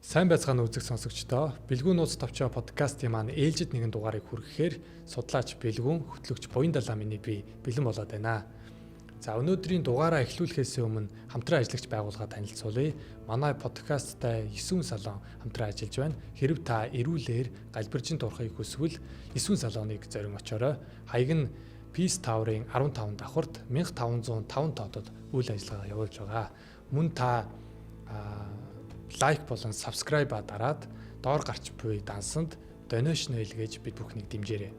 Сайн байцгаана үзэг сонсогчдоо. Бэлгүүн нууц тавчаа подкастын маань ээлжид нэгэн дугаарыг хүргэхээр судлаач Бэлгүүн хөтлөгч Буян Даламины би бэлэн болоод байна. За өнөөдрийн дугаараа эхлүүлэхээс өмнө хамтран ажиллагч байгууллага танилцуулъя. Манай подкасттай 9 салон хамтран ажиллаж байна. Хэрв та эрүүлэр галбиржин дурахыг хүсвэл 9 салоныг зорин очоорой. Хаяг нь Peace Tower-ын 15 давхарт 1505 тоодод үйл ажиллагаа явуулж байгаа. Мөн та лайк болон subscribe дараад доор гарч буй дансанд donation хийлгээж бид бүхнийг дэмжээрэй.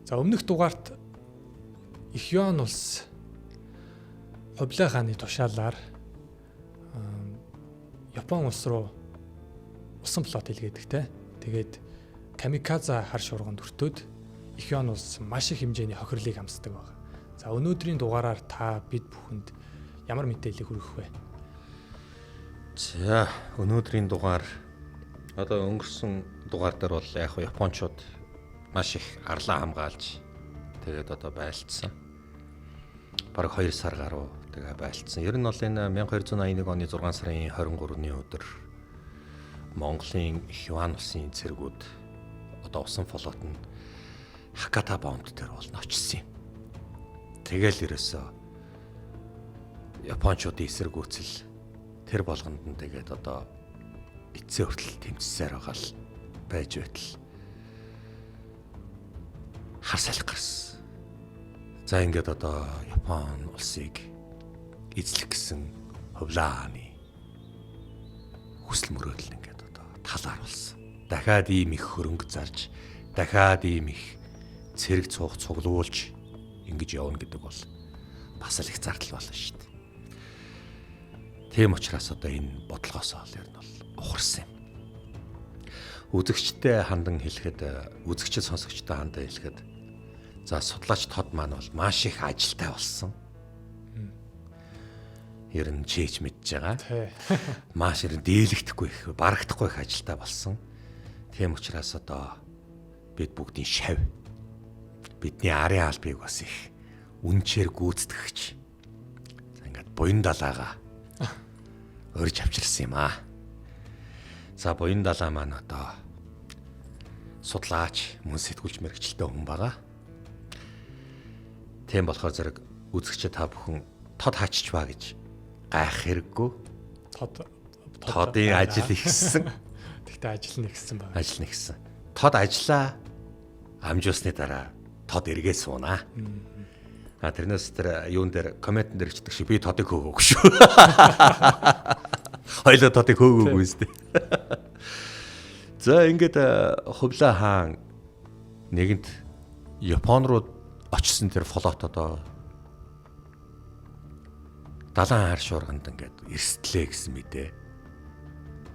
За өмнөх дугаарт Ихён улс Хувлаа хааны тушаалаар Япон улс руу усан флот хийлгээдэгтэй. Тэгээд камикадзе хар шуурганд өртөөд Ихён улс маш их хэмжээний хохирлыг амсдаг байна. За өнөөдрийн дугаараар та бид бүхэнд ямар мэдээлэл хүргэх вэ? За өнөөдрийн дугаар одоо өнгөрсөн дугаар дээр бол яг японочууд маш их арлаа хамгаалж тэгээд одоо байлцсан. Бараг 2 сар гаруй тэгээ байлцсан. Ер нь бол энэ 1281 оны 6 сарын 23-ны өдөр Монголын Хиван улсын цэргүүд одоо усан флот нь Хаката бомб дээр бол очсон юм. Тэгэл ерөөсөө японочдын эсэргүүцэл тэр болгонд нь тэгээд одоо эцсийн хүртэл тэмцсээр байгаа л байж байтал хар салхи гарсан. За ингээд одоо Япон улсыг эзлэх гэсэн Хувлаа хааны хүсэл мөрөөдөл ингээд одоо талаар болсон. Дахиад ийм их хөрөнгө зарж, дахиад ийм их цэрэг цуух цуглуулж ингэж явна гэдэг бол бас л их зардал болно шүү дээ. Тийм учраас одоо энэ бодлогоос ол ер нь бол ухарсан юм. Үзэгчтэй хандан хэлэхэд, үзэгчд сонсогчтой хандан хэлэхэд за судлаач тод маань бол маш их ажилтай болсон. Ер нь чийж мэдж байгаа. Маш ер нь дийлэгдэхгүй их, барагдахгүй их ажилтай болсон. Тийм учраас одоо бид бүгдийн шав, бидний арын албыг бас их үнчээр гүйцэтгэгч. За ингээд Буян Далаагаа өрж авчирсан юм аа. За Буян Далаа маань одоо судлаач, мөн сэтгүүлч мэргэжилтэй хүн байгаа. Тийм болохоор зэрэг үзэгчид та бүхэн тод хачиж ба гэж гайх хэрэггүй. Тодын ажил ихсэн. Тэгтээ ажил нь ихсэн байна. Ажил нь ихсэн. Тод ажиллаа. Амжуулсны дараа тод эргээ суунаа. Тэрнээс тэр юун дээр комментэн дээр чдэг шиг би тодыг хөөгөөг шүү. Хоёлоо тодыг хөөгөөг үстэй. За ингээд Хувлаа хаан нэгэнт Япон руу очсон тэр флот одоо далайн хар шуурганд ингээд эрсдлээ гэсэн мэдээ.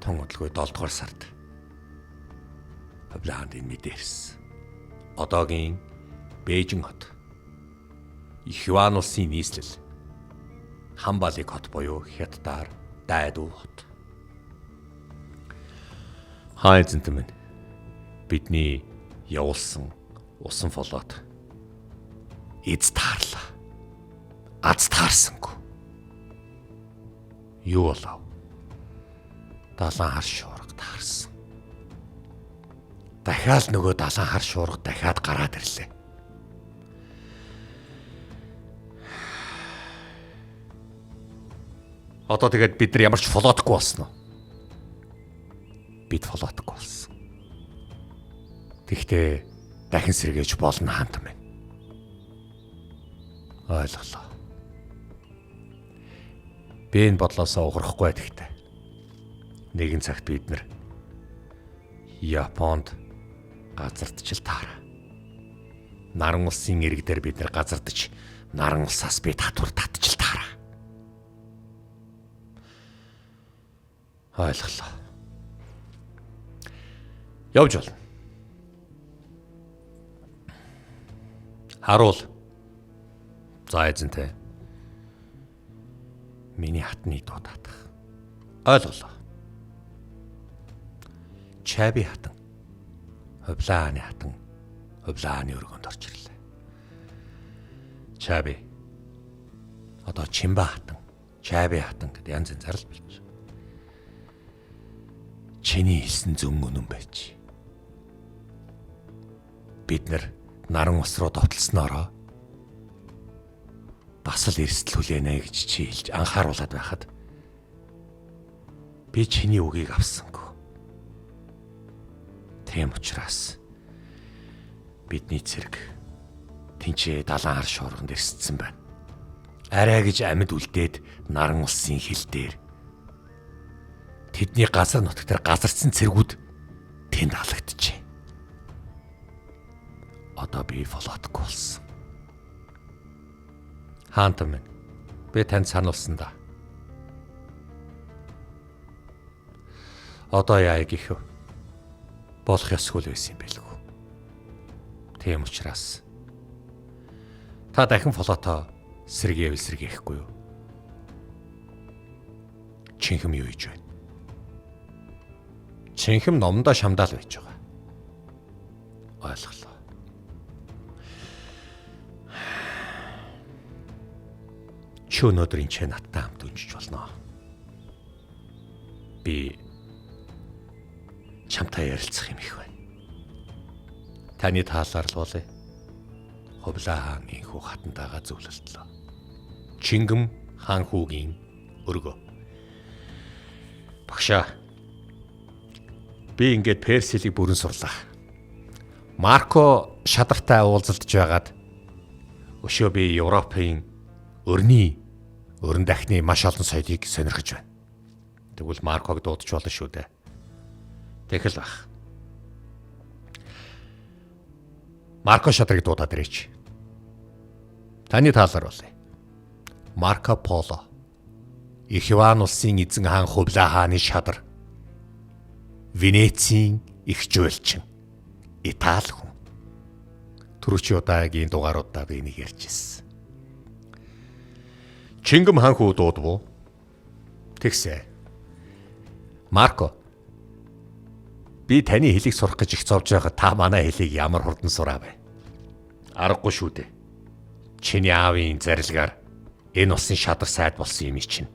Тун удалгүй 7 дугаар сард Хувлаа хаанд энэ мэдээ ирсэн. Одоогийн Бээжин хот Хиван улсын нийслэл Хамбалик хот буюу Хятадаар Дайду хот. Хаа эзэнтэн бидний явуулсан усан флот эз таарлаа. Аз таарсангүй. Юу болов? Далайн хар шуурга таарсан. Дахиад нөгөө далайн хар шуурга дахиад гараад ирлээ. Одоо тэгээд бид нар ямар ч флотгүй болсон уу? Бид флотгүй болсон. Тэгтээ дахин сэргээж болно хаант юм. Ойлголоо. Би энэ бодлоосоо ухрахгүй тэгтээ. Нэгэн цагт бид нар Японд газардчил таараа. Наран улсын ирэг дээр бид нар газардж, наран улсаас би татвар татчил таараа. Ойлголоо. Явж болно. Харуул. За эзэнтэй. Миний хатны дуу татах. Ойлголоо. Чаби хатан. Хувлаа хааны хатан. Хувлаа хааны өргөнд орж ирлээ. Чаби. Одоо Чимба хатан, Чаби хатан гэдэг янз янз зарлал болж. чиний хэлсэн зөв үнэн байж. Бид наран ус руу довтлсноороо бас л эрсдэл хүлээнэ гэж чи хэлж анхааруулад байхад би чиний үгийг авсангүй. Тийм учраас бидний цэрэг тэнцээ далайн хар шуурганд ирсдсэн байна. Арай гэж амьд үлдээд наран улсын хил дээр тэдний газар нутаг дээр газарсан цэргүүд тэнд халагдчихэ. Одоо би флотгүй болсон. Хаантан минь би танд сануулсан да. Одоо яа гэх вэ? Болох ёсгүй л байсан юм байлгүй. Тийм учраас та дахин флотоо сэргээхгүй юу? Чинхэм юу хийж байна? Чинхэм номдоо шамдаал байж байгаа. Ойлголоо. Чи өнөөдөр энэ ч надтай хамт унжиж болно. Би чамтай ярилцах юм их байна. Таны таалаар л болъё. Хувлаа хаан инхүү хатантайгаа зөвлөлтлөө. Чингэм хаан хүүгийн өргөө. Багшаа. Би ингээд Персилийг бүрэн сурлаа. Марко шадартай уулзалтж байгаад өшөө би Европын өрн дахны маш олон соёлыг сонирхож байна. Тэгвэл Марког дуудаж болно шүү дээ. Тэгэл бах. Марко шадрыг дуудаад ирээч. Таны таалаар болъё. Марко Поло. Их Иван улсын эзэн хаан Хувлаа хааны шадар. Венецийн их жуулчин. Итали хүн. Түрүүчийн удаагийн дугааруудаа би нэг ярьжсэн. Чингэм хаан хүү дуудвуу. Тэгсэ. Марко. Би таны хэлийг сурах гэж их зовж байхад та манай хэлийг ямар хурдан сураа вэ? Аргагүй шүү дээ. Чиний аавын зарилгаар энэ улсын шадар сайд болсон юм чинь.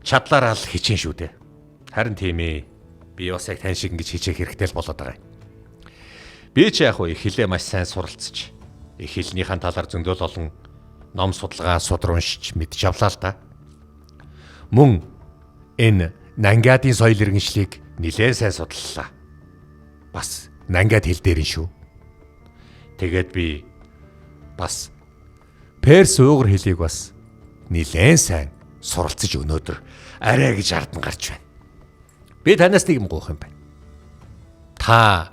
Чадлаараа л хичээн шүү дээ. Харин тийм ээ. Би бас яг тань шиг ингэж хичээх хэрэгтэй л болоод байгаа юм. Би ч яг их хэлээ маш сайн суралцж, их хэлнийхэн талаар зөндөл олон ном судалгаа уншиж мэдж авлаа л да. Мөн энэ Нангадын соёл иргэншлийг нэлээд сайн судаллаа. Бас Нангад хэл дээр нь шүү. Тэгээд би бас Перс уугар хэлийг бас нэлээд сайн суралцж өнөөдөр арай гэж ардан гарч байна. Би танаас нэг юм гуйх юм байна.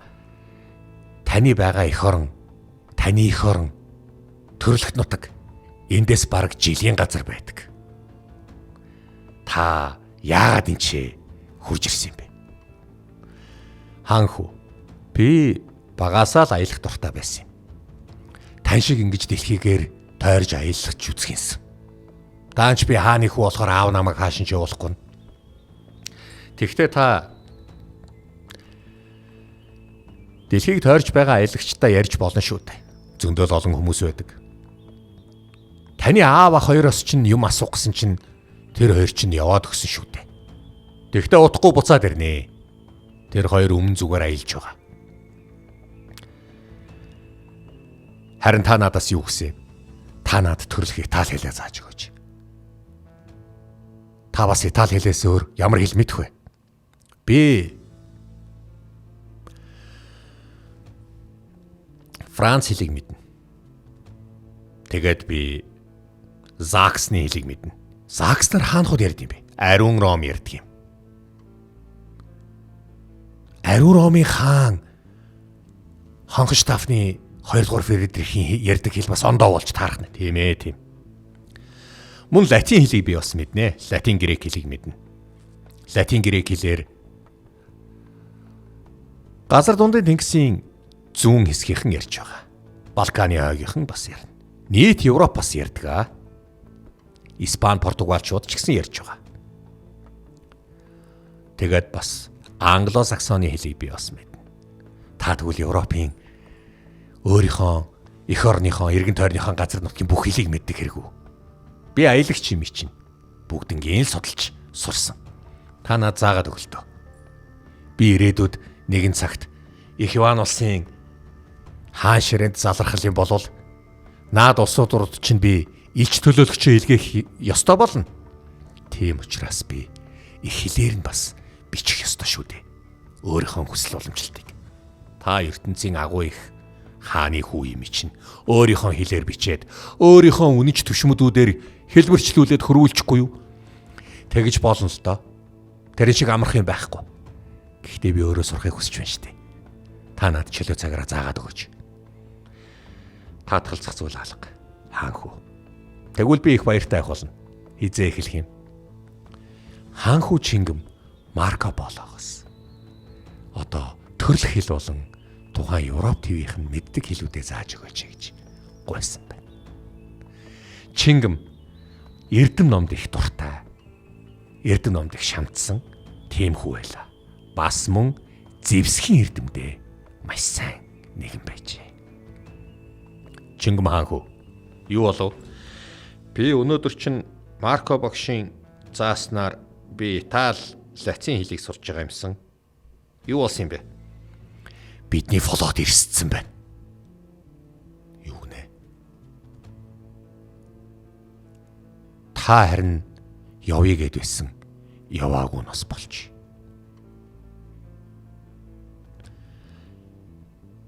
Таны байгаа эх орон, таны эх орон төрөлхт нутаг эндээс бараг жилийн газар байдаг. Та яагаад энэ хурж ирсэн юм бэ? Хаан хүү, би багасаа л аялах дуртай байсан юм. Тань шиг ингэж дэлхийгээр тойрж аялах ч үзхийнсэн. Даанч би хааны хүү болохоор аав намайг хаашин ч явуулахгүй. Тэгвэл та дэлхийг тойрж байгаа аялагчтай ярьж болно шүү дээ. Зөндөл олон хүмүүс байдаг. Таны аав ах хоёроос чинь юм асуух гэсэн чинь тэр хоёр чинь яваад өгсөн шүү дээ. Тэгтээ утгагүй буцаад ирнэ. Тэр хоёр өмнө зүгээр аялж байгаа. Харин та надаас юу хүсэв? Та надад төрлөхийг таал хэлээ зааж өгөөч. Та бас Итали хэлээс өөр ямар хэл мэдэх вэ? Би Франц хэлийг мэднэ. Тэгээд би Заксны хэлийг мэднэ. Закснаар хаанхуд ярьд юм бэ? Ариун Ром ярьдаг юм. Ариун Ромын хаан Хонхштафны 2 дугаар Фридрихийн ярьдаг хэл бас ондоо болж таарах нэ. Тийм ээ, тийм. Мөн латин хэлийг би бас мэднэ. Латин грек хэлийг мэднэ. Латин грек хэлээр газар дундын тэнгисийн зүүн хэсгийнхэн ярьж байгаа. Балканы хойгийнхэн бас ярина. Нийт Европ бас ярьдаг. Испани, Португалчууд ч гэсэн ярьж байгаа. Тэгээд бас англо-саксоны хэлийг би бас мэднэ. Та тэгвэл Европын өөрийнхөө эх орныхоо эргэн тойрныхоо газар нутгийн бүх хэлийг мэддэг хэрэггүй. Би аялагч юм чинь бүгднгийн л судалж сурсан. Та над заагаад өгөлтөө. Би ирээдүйд нэгэн цагт их Иван улсын хаан ширээнд залрах юм бол наад улсуудад чинь би илч төлөөлөгчөө илгээх ёстой болно. Тийм учраас би их хэлээр нь бас бичих ёстой шүү дээ. Өөрийнхөө хүсэл уламжлалтыг. Та ертөнцийн агуу их хааны хүү юм чинь өөрийнхөө хэлээр бичээд өөрийнхөө үнэнч төшмөдүүдээр хэлбэрчлүүлээд хөрвүүлчихгүй юу? Тэгж болно л доо. Тэр шиг амарх юм байхгүй. Гэхдээ би өөрөө сурахыг хүсэж байна шүү дээ. Та над чөлөө цагаараа заагаад өгөөч. Таатгалзах зүйл алга. Хаан хүү. Тэгвэл би их баяртай байх болно. Хизээ эхлэх юм. Хаан хүү Чингэм Марко Пологоос. Одоо төрөл хэл болон тухайн Европ ТV-ийн мэддэг хэлүүдээ зааж өгөөч гэж гуйсан байна. Чингэм Эрдэм номд их дуртай. Эрдэм номд их шамтсан тийм хүү байлаа. Бас мөн Зевсгийн эрдэмдээ маш сайн нэгэн байжээ. Чингэм хаан хүү. Юу болов? Би өнөөдөр чинь Марко багшийн зааснаар би Итали, Латин хэлийг сурч байгаа юмсан. Юу болсон юм бэ? Бидний флот ирсцэн байна. Юу нэ? Та харин явъя гэд байсан. Яваагүй нас болж.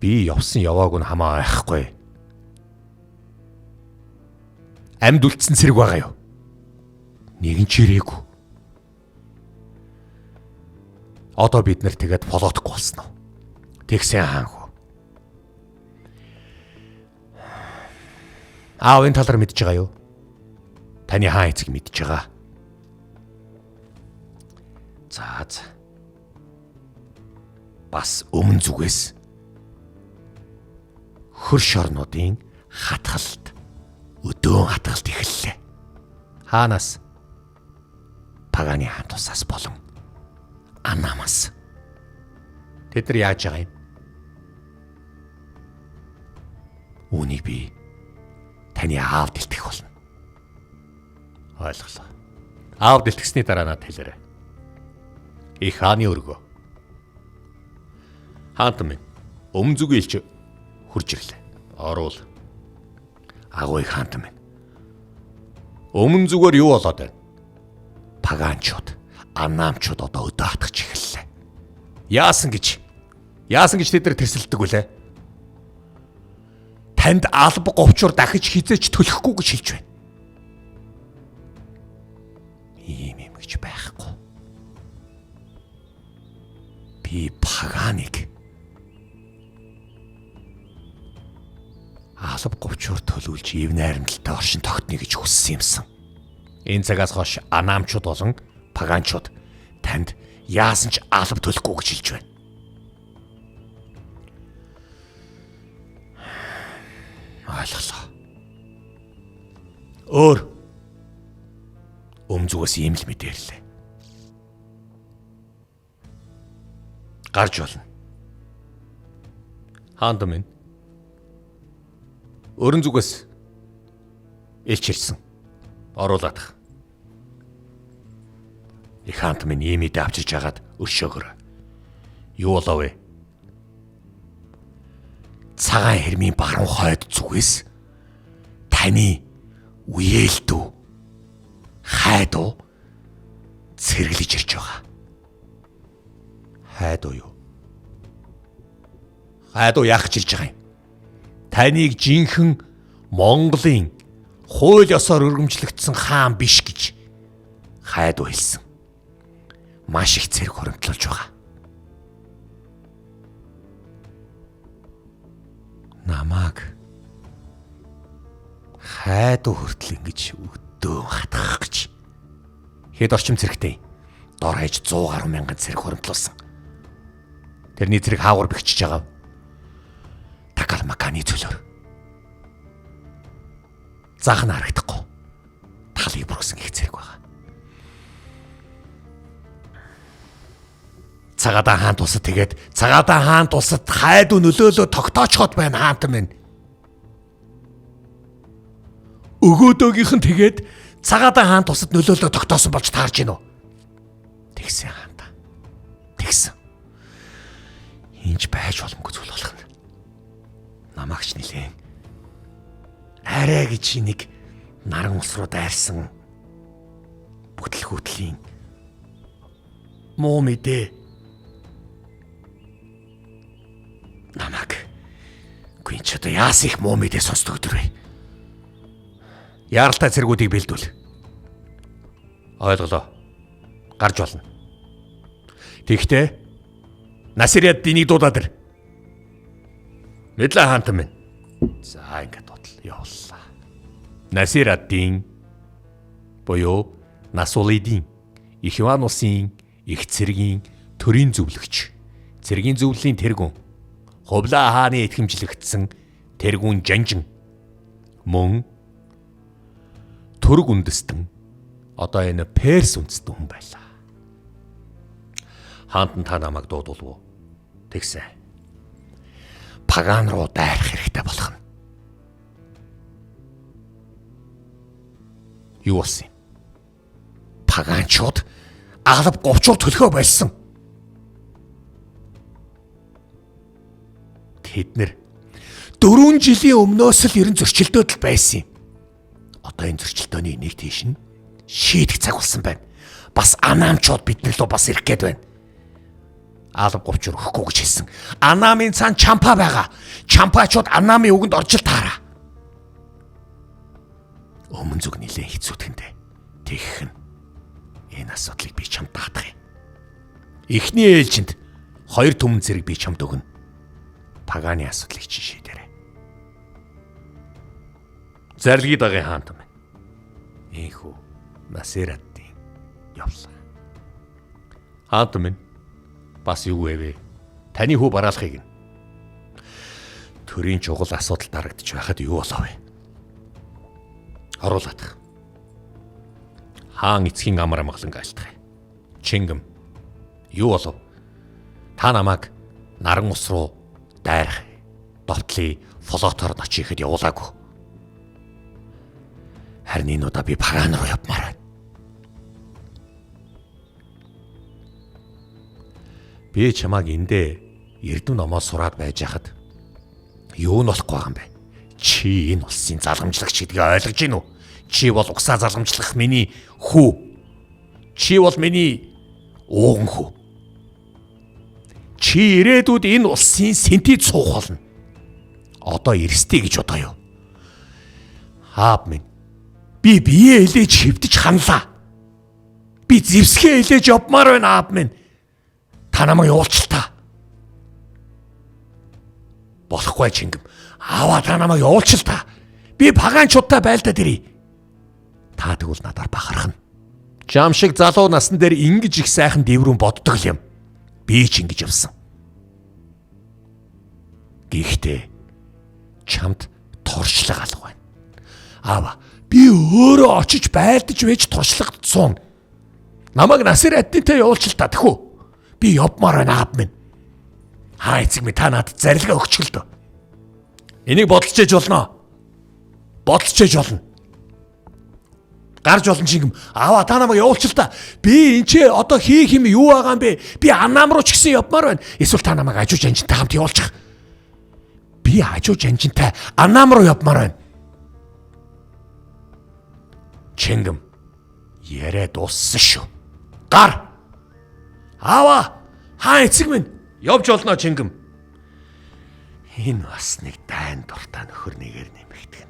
Би явсан яваагүй нь хамаа айхгүй. Амьд үлдсэн цэрэг байгаа юу? Нэгэн ч ирээгүй. Одоо бид нар тэгээд флотгүй болсон уу? Тэгсэн хаан хүү. Аавын талаар мэдж байгаа юу? Таны хаан эцэг мэдж байгаа. За. Бас өмнө зүгээс хөрш орнуудын хатгалт, өдөөн хатгалт эхэллээ. Хаанаас? Паганы хаан тусаас болон Анамаас. Тэд нар яаж байгаа юм? Үүнийг би таны аав дэлтэх болно. Ойлголоо. Аав дэлтгэсний дараа надад хэлээрэй. Их хааны өргөө. Хаантан минь өмнө зүг илч хурж ирлээ. Оруул. Агуу их хаантан минь. Өмнө зүгээр юу болоод байна? Паганчууд, Анамчууд одоо өдөө хатгаж эхэллээ. Яасан гэж тэд нар тэрсэлдэг вүлээ? Танд алба говчуур дахиж хизээч төлөхгүй гэж хэлж байна. Ийм гэж байхгүй. Би паганыг алба говчуур төлөвлөж ив найрамдалтай оршин тогтно гэж хүссэн юмсан. Энэ цагаас хойш Анамчууд болон паганчууд танд яасан ч алба төлөхгүй гэж хэлж байна. Ойлголоо. Өөр өмзгөөс ийм л мэдээрлээ. Гарч болно. Хаанд минь өрн зүгээс элч ирсэн. Оруулаадах. Их хаант минь ийм идэ авчирч хагаад өршөөгөр. Юу болов вэ? Цагаан хэрмийн баруун хойд зүгээс таны үеэлдүү хайдуу цэргэлж ирж байгаа. Хайдуу юу? Хайдуу яах гэж ирж байгаа юм? Таныг жинхэнэ Монголын хууль ёсоор өргөмжлөгдсөн хаан биш гэж хайдуу хэлсэн. Маш их цэрэг хуримтлуулж байгаа. Намаг хайдуу хүртэл ингэж өдөө хатгах гэж. Хэд орчим цэрэгтэй? Дор хаяж 100 гаруй мянган цэрэг хуримтлуулсан. Тэрний цэрэг хаагур бэхжиж байгаа. Такалмаканы цөлөөр. Заах нь харагдахгүй. Талыг бүргсэн их цэрэг байгаа. Цагаатан хаан тусад тэгээд Цагаатан хаан тусад хайдуу нөлөөлөө тогтоочход байна хаант минь. Өгөөдөөгийнх нь тэгээд Цагаатан хаан тусад нөлөөлөө тогтоосон болж таарж гинөө. Тэгсэн хаанта. Тэгсэн. Энд байж боломгүй зүйл болох нь. Намаагч нилээн арай гэж нэг наран ус руу дайрсан бүтлгүүтлийн муу мэдээ намаг гүн ч одоо яас их муу мэдээ сонсдог өдөр вэ? Яралтай цэргүүдийг бэлдүүл. Ойлголоо. Гарч болно. Тэгтээ Насириад динийг дуудаад ир. Мэдлээ хаантан минь. За ингээд бодол явууллаа. Насирадын боёо Насулидын их Иванусын их цэргийн төрийн зөвлөгч, цэргийн зөвлөлийн тэргүүн, Хувлаа хааны итгэмжлэгдсэн тэргүүн Жанжин мөн төрөг үндэстэн одоо энэ Перс үндэстэн хүн байлаа. Хаантан та намайг дуудуулв уу? Тэгсэн. Паган руу дайрах хэрэгтэй болох нь. Юу болсон юм? Паганчууд алав говчуур төлхөө болсон. Тэд нэр 4 жилийн өмнөөс л ерэн зөрчилдөөд л байсан юм. Одоо энэ зөрчилдөөний нэг тийш нь шийдэх цаг болсон байна. Бас анаамчууд бидний рүү бас ирэх гээд байна. Алав говчуур өгөхгүй гэж хэлсэн. Анаамын цаан чампа байгаа. Чампаачууд анаамын үгэнд орж л таараа. Өмнө зүг нилээн хэцүүдэхэнтэй. Тэгэх нь энэ асуудлыг би чамд даатгая. Эхний ээлжинд 2 түмэн зэрэг би чамд өгнө. Паганы асуудлыг чи шийдээрэй. Зарлиг дагын хаантан байна. Ийхүү Насирадын явлаа. Хаантан минь бас юу вэ? Таны хүү бараалахыг нь. Төрийн чухал асуудал дарагдчих байхад юу болов вэ? Оруулаад. Хаан эцгийн амар амгалан айлтгая. Чингэм. Юу болов? Та намайг наран ус руу дайрах довтлын флотоор очиход явуулаагүй. Харин энэ удаа би Паган руу явмаар байна. Би чамааг эндээ Эрдэнэ номоо сураад байж хахад юу нь болохгүй байгаа юм бэ? Чи энэ улсын залгамжлагч гэдгийг ойлгож гин үү? Чи бол угсаа залгамжлах миний хүү. Чи бол миний ууган хүү. Чи ирээдүйд энэ улсын сэнтид суух болно. Одоо эрстэй гэж бодоо юу? Хаав минь. Би бие элэж хөвдөж ханлаа. Би зевсгээ элэж явмаар байна аав минь. Та намайг явуулчлаа. Болохгүй Чингэм. Аваа та намайг явуулчлаа. Би Паганчуудтай байлдаад ирье. Та тэгвэл надаар бахархна. Жам шиг залуу насн дээр ингэж их сайхан дэврүүн боддог юм. Би ч ингэж явсан. Гэхдээ чамд туршлага алга байна. Аваа би өөрөө очиж байлдаж вэж туршлагадсан. Намайг Насирадтай явуулчлаа тэхүү. Би явмаар байна аав минь. Хаа эцэг минь та надад зарилга өгч л дөө. Энийг бодолч ээж болно. Бодолч ээж болно. Гарч олон Чингэм. Аваа та намайг явуулчлаа. Би энэ ч одоо хийх юм юу байгаа юм бэ? Би анаам руу ч гэсэн явмаар байна. Эсвэл та намайг ажуу жанжинтай хамт явуулчих. Би ажуу жанжинтай анаам руу явмаар байна. Чингэм. Яриа дууссан шүү. Гар. Аваа. Хаа эцэг минь. Явж олноо Чингэм. Энэ бас нэг дайн дуртай нөхөр нэгээр нэмэгдэх.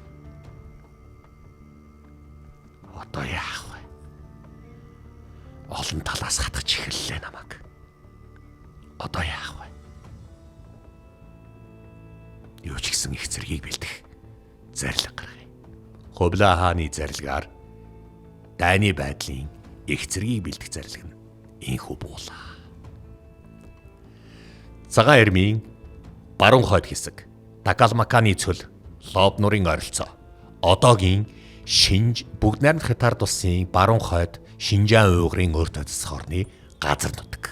Одоо яах вэ? Олон талаас хатгаж эхэллээ намайг. Одоо яах вэ? Юу ч гэсэн их зэргийг бэлдэх зарлиг гаргая. Хувлаа хааны зарилгаар дайны байдлын их зэргийг бэлдэх зарлиг нь инхүү буулаа. Цагаан эрмийн баруун хойд хэсэг Такалмаканы цөл Лоб нурын ойролцоо одоогийн Шинж бүгд найрамд Хятад улсын баруун хойд Шинжаан уйгурын өр төдс хорны газар нутаг.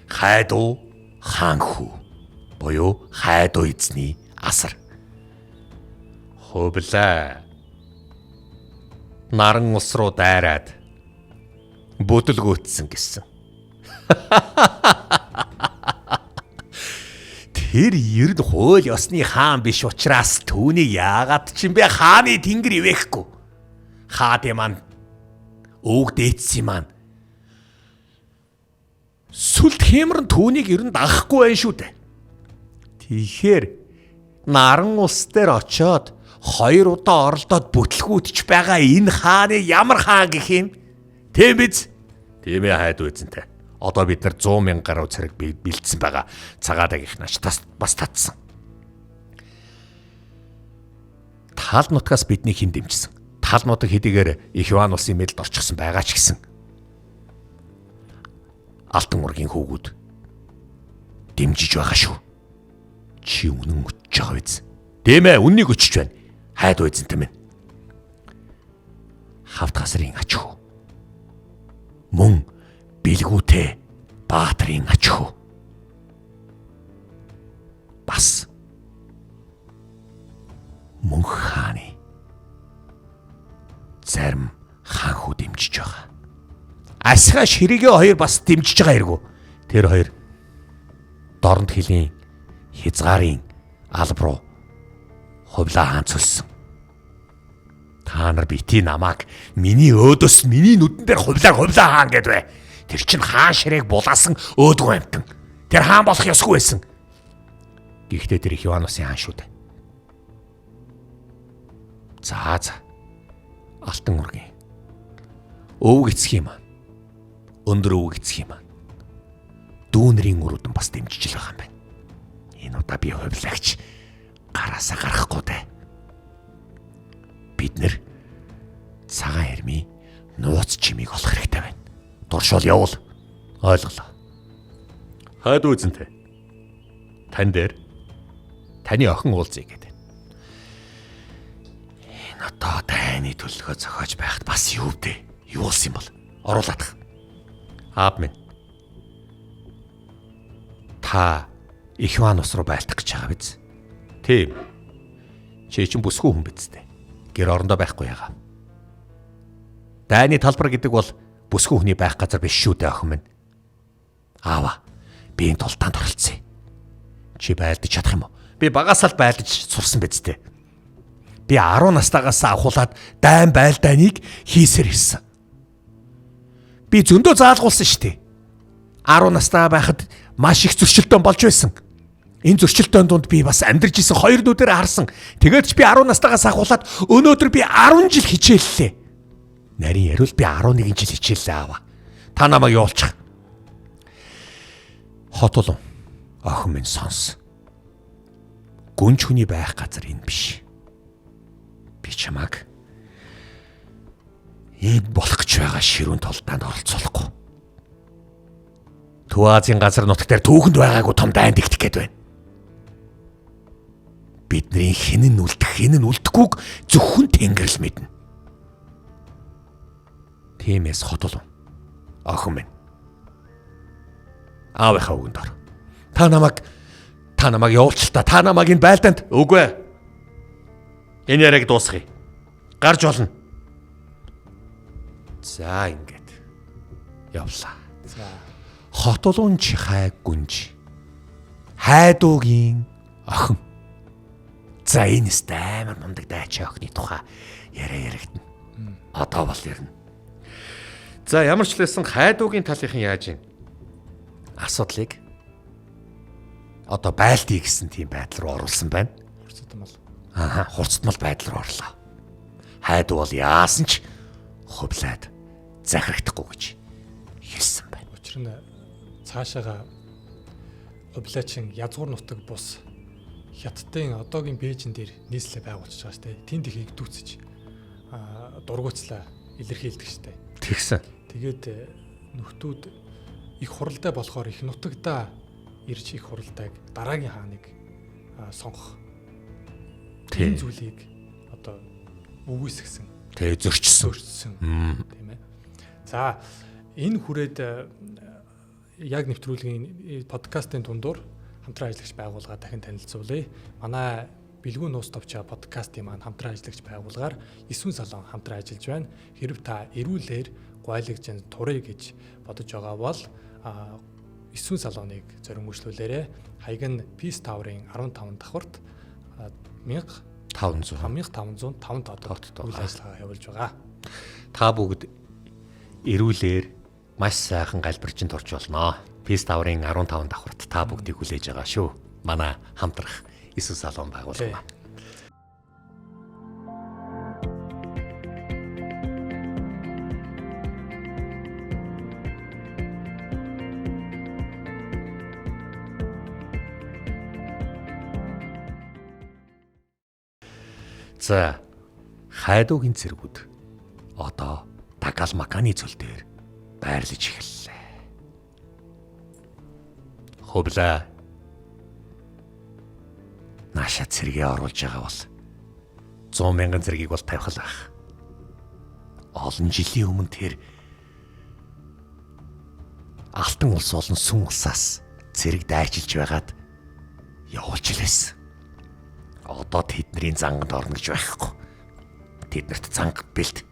Хайдуу хаанхүү буюу хайдуу эзний асар. Хувлаа наран ус руу дайраад бүдэлгүүтсэн гэсэн. Тэр ер нь хууль ёсны хаан биш учраас түүнийг яагаад ч юм бэ хааны тэнгэр ивэхгүй. Хаад маань өвөг дээдсэн маань сүлд хэмрэн түүнийг ер нь дагахгүй байх шүү дээ. Тэгэхээр наран улс дээр очоод 2 удаа оролдоод бүтлгүүдч байгаа энэ хааны ямар хаан гэх юм? Тийм биз? Тийм ээ хайд үзэнтэй. Одоо бид нар 100 мянган гаруй цариг бэлдсэн байгаа. Цагаадагийнх нь бас татсан. Тал нутгаас бидний хэн дэмжсэн? Тал нутаг хэдийгээр их Иван улсын мэдэлд орчихсон байгаа ч гэсэн Алтан ургийн хүүгүүд дэмжиж байгаа шүү. Чи үнэн өчж байгаа биз? Тийм ээ, үннийг өчж байна. Хайд үйзэнтэй минь. Хавд гасрын ач хүү. Мөн бэлгүүтэй баатрын ач хүү. Бас мөн хааны зарим хаан хүү дэмжиж байгаа. Асгаа ширэгээ хоёр бас дэмжиж байгаа хэрэг үү? Тэр хоёр дорнод хилийн хязгаарын алба руу хувлаа хаанцулсан. Та нар бити намайг миний өөдөөс миний нүдэн дээр хувлаа хаан гэдвэ. Тэр чин хаан ширээг булаасан өөдгөө амтан. Тэр хаан болох ёсгүй байсан. Гэхдээ тэр их Иваносын хаан шүү дээ. За. Алтан ургийн өвөг эцгийн маань өндөр өвөг эцгийн маань дүүнэрийн өрөөдөн бас дэмжиж байгаа юм байна. Энэ удаа би хувлагч гараасаа гарахгүй дээ. Бид нэр цагаан хэрмийн нууц чимийг олох хэрэгтэй байна. Дуршуул явуул. Ойлголоо. Хайд үзэнтэй. Тань дээр таны охин уулзъя гэдэг. Энэ одоо таны төлөвлөгөө зохиож байхад бас юу вэ? Юулсан бол оруулаадах. Аав минь. Та их Иван ус руу байлдах гэж байгаа биз? Тийм. Чи чинь бүсгүй хүн биз дээ. Гэр орондоо байхгүй ягаа. Дайны талбар гэдэг бол бүсгүй хүний байх газар биш шүү дээ охин минь. Аава, би энэ тултаанд оролцъё. Чи байлдаж чадах юм уу? Би багасаал байлдаж сурсан биз дээ. Би 10 настайгаас авахуулаад дайн байлдааныг хийсээр ирсэн. Би зөндөө заалгуулсан шүү дээ. 10 настай байхад маш их зөрчилдөөн болж байсан. Энэ зөрчилдөөн донд би бас амьдарч исэн 2 нүдээр харсан. Тэгээд ч би 10 настайгаас ахуулаад өнөөдөр би 10 жил хичээллээ. Нарийн яриул би 11 жил хичээллээ аава. Та намайг явуулчих. Хот улам охин минь сонс. Гүнж хүний байх газар энэ биш. Би чамайг энд болох гэж байгаа ширүүн толтаанд оролцуулахгүй. Төв Азийн газар нутаг дээр түүхэнд байгаагүй том дайнд игдэх гээд байна. Бидний хэн нь үлдэхгүйг зөвхөн Тэнгэр л мэднэ. Тиймээс хотолон охин минь. Аавынхаа үгэнд ор. Та намайг явуулчих та. Та намайг энэ байлдаанд үгүй. Энэ яриаг дуусгая. Гарч болно. За ингээд явлаа. За. Хотолон чихай гүнж. Хайдуугийн охин. За энэс амар мундаг дайчаа охины тухай яригдана. Одоо бол ярина. За ямар ч лсэн хайдуугийн талынхан яаж юм? Асуудлыг одоо байлдъя гэсэн тийм байдал руу оруулсан байна. Хурцтмал. Хурцтмал байдал руу орлоо. Хайдуу бол яасан ч хувлаад захирагдахгүй гэж хэлсэн байна. Учир нь цаашаага хувлаачин язгуур нутаг бус хятадын одоогийн Бээжин дээр нийслэлээ байгуулчихж байгаа шүү дээ. Тэнд их игдүүцэж дургуйцлаа илэрхийлдэг шүү дээ. Тэгсэн. Тэгээд нөхдүүд их хуралдай болохоор их нутагдаа ирж их хуралдайг дараагийн хааныг сонгох. Тийм зүйлийг одоо үгүйсгсэн. Тэгээ зөрчсөн. Тийм ээ. За энэ хүрээд яг нэвтрүүлгийн подкастын дундуур хамтран ажиллагч байгууллага дахин танилцуулъя. Манай Бэлгүүн нуус товчоо подкастын маань хамтран ажиллагч байгууллагаар 9 салон хамтран ажиллаж байна. Хэрв та эрүүлэр гуайлагжин турыг гэж бодож байгаа бол 9 салоныг зориулмжлүүлээрэ хаяг нь Peace Tower-ын 15 давхарт 1505 тодорхой үйл ажиллагаа явуулж байгаа. Та бүгд эрүүлэр маш сайхан галбирчинд орж болно. Peace Tower-ын 15 давхарт та бүгдийг хүлээж байгаа шүү. Манай хамтрах 9 салон байгууллага. За хайдуугийн цэргүүд одоо Тагал Маканы цөл дээр байрлаж эхэллээ. Хөвлөө наша цэргээ оруулж байгаа бол 100,000 цэргийг бол тавих л ах. Олон жилийн өмнө тэр Алтан улс болон Сүм улсаас цэрэг дайчилж байгаад явуулж лээсэн. Одоо тэдний зангад орно гэж байхгүй. Тэднэрт занг бэлт.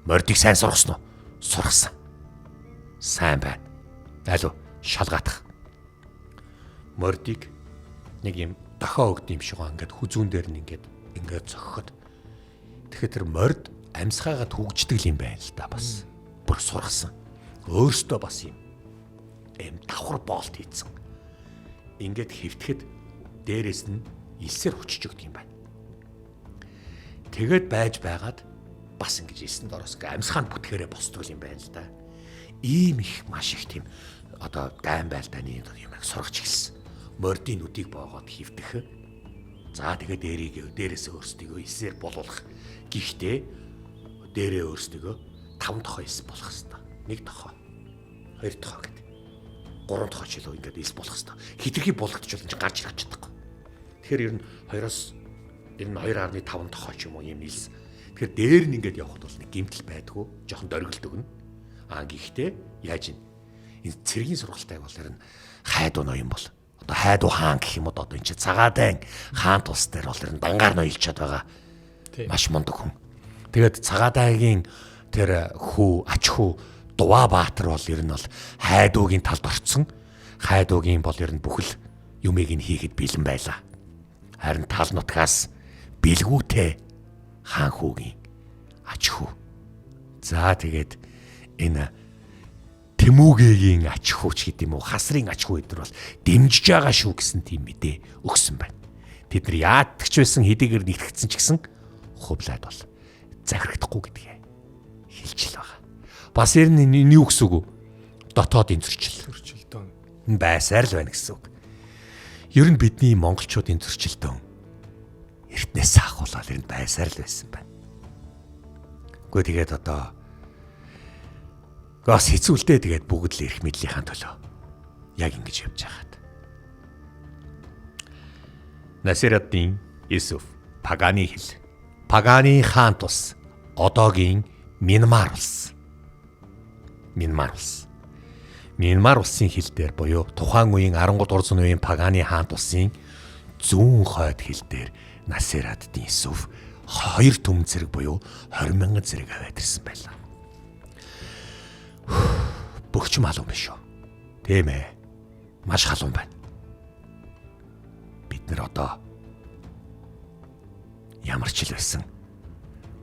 Мордыг сайн сургасан уу? Сургасан. Сайн байна. Алуу шалгаатах. Мордыг нэг юм дохоо өгд юм шиг ингээд хүзүүн дээр нь ингээд зогхоход. Тэгэхээр тэр морд амьсгаагаад хөгждөг юм байна л да бас. Бүр сургасан. Өөрөөсөө бас юм давхар боолт хийцэн. Ингээд хөвтөхэд дээрээс нь илсээр хүчж өгдөг юм байна. Тэгэд байж байгаад бас ингэж илсэнд ороос амьсгаанд бүтгэрээ босдог юм байна л да. Ийм их маш их тийм одоо дайн байлдааны юмыг сургаж эхэлсэн. Мордын нүдийг боогоод хөвтөх. За тэгээд дээрээс өөрсдөө илсээр болуулах. Гэхдээ дээрээ өөрсдөө 5 тохоо илс болох хэвээр. 1 тохоо, 2 тохоо гэдэг. 3 тохоо ч илүү ингээд илс болох хэвээр. Хитрхи болгодч бол гарч ирэх чадахгүй. Тэгэхээр ер нь 2-оос ер нь 2.5 тохоо ч юм уу юм илс. Тэгэхээр дээр нь ингээд явхад бол нэг гэмтэл байдгүй, жоохон дөргөлдөг нь. Гэхдээ яаж ин энэ цэргийн сургалтайг бол ер нь хайдуу ноён бол. Одоо хайдуу хаан гэх юм уу одоо энэ чи цагаадайн хаан тус дээр бол ер нь дангаар ноёлчод байгаа. Маш мундаг хүн. Тэгээд цагаадайгийн тэр ач хүү Дуваа Баатар бол ер нь бол хайдуугийн талд орцсон. Хайдуугийн бол ер нь бүхэл юмыг нь хийхэд бэлэн байлаа. Харин тал нутгаас бэлгүүтэй хаан хүүгийн ач хүү. За тэгээд энэ Тэмүүгийн ач хууч гэдэг юм уу хасрын ач хүү эдэр бол дэмжиж байгаа шүү гэсэн тийм мэдээ өгсөн байна. Тэд нар яадагч байсан хэдийгээр нэгтгэсэн ч гэсэн хувлаад бол захирагдахгүй гэдгээ хэлж л байгаа. Бас ер нь энэ юу гэсэн үг вэ? Дотоодын зөрчилдөөн байсаар л байна гэсэн үг. Ер нь бидний монголчуудын зөрчилдөөн эртнээс ахуулаад ер нь байсаар л байсан байна. Гэхдээ тэгээд одоо гас хэцүүлдэ тэгээд бүгд л эрх мэдлийнхаа төлөө яг ингэж явж байгаад. Насираддин Юсуф Паганы хэл. Паганы хаан тус одоогийн Минмар улс. Минмар улсын хэл дээр буюу тухайн үеийн 13 дугаар зууны үеийн Паганы хаан тусын зүүн хойд хэл дээр Насираддин Юсуф 2 түмэн зэрэг буюу 20,000 зэрэг аваад ирсэн байлаа. Бөгчм халуун биш үү? Тийм ээ. Маш халуун байна. Бид нар одоо ямар ч л байсан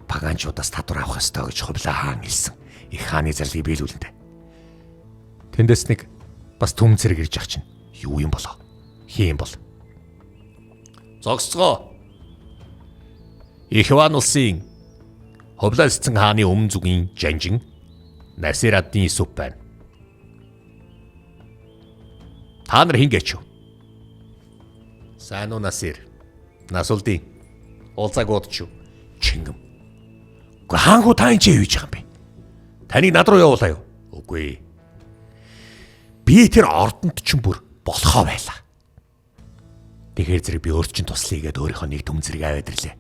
паганчуудаас татвар авах ёстой гэж хувлаа хаан хэлсэн. Их хааны зарлыг биелүүлэнтэй. Тэндээс нэг бас түм зэрэг ирж ах чинь юу юм болоо? Хин юм бол. Зогсцгоо. Ихван улсын хувлаалцсан хааны өмнө зүгийн жанжин Насираддин Юсуф байна. Та нар хин гэж юу? Сайн уу Насир? Насулдин. Уулзаагууд ч юу? Чингэм. Уу хаангуу та энэ юу хийж байгаа юм бэ? Таныг над руу явуулаа юу? Үгүй. Би тэр ордонд ч бүр болохоо байлаа. Тэгэхээр зэрэг би өөрт чинь туслая гэдээ өөрийнхөө нэг түм зэрэг аваад ирлээ.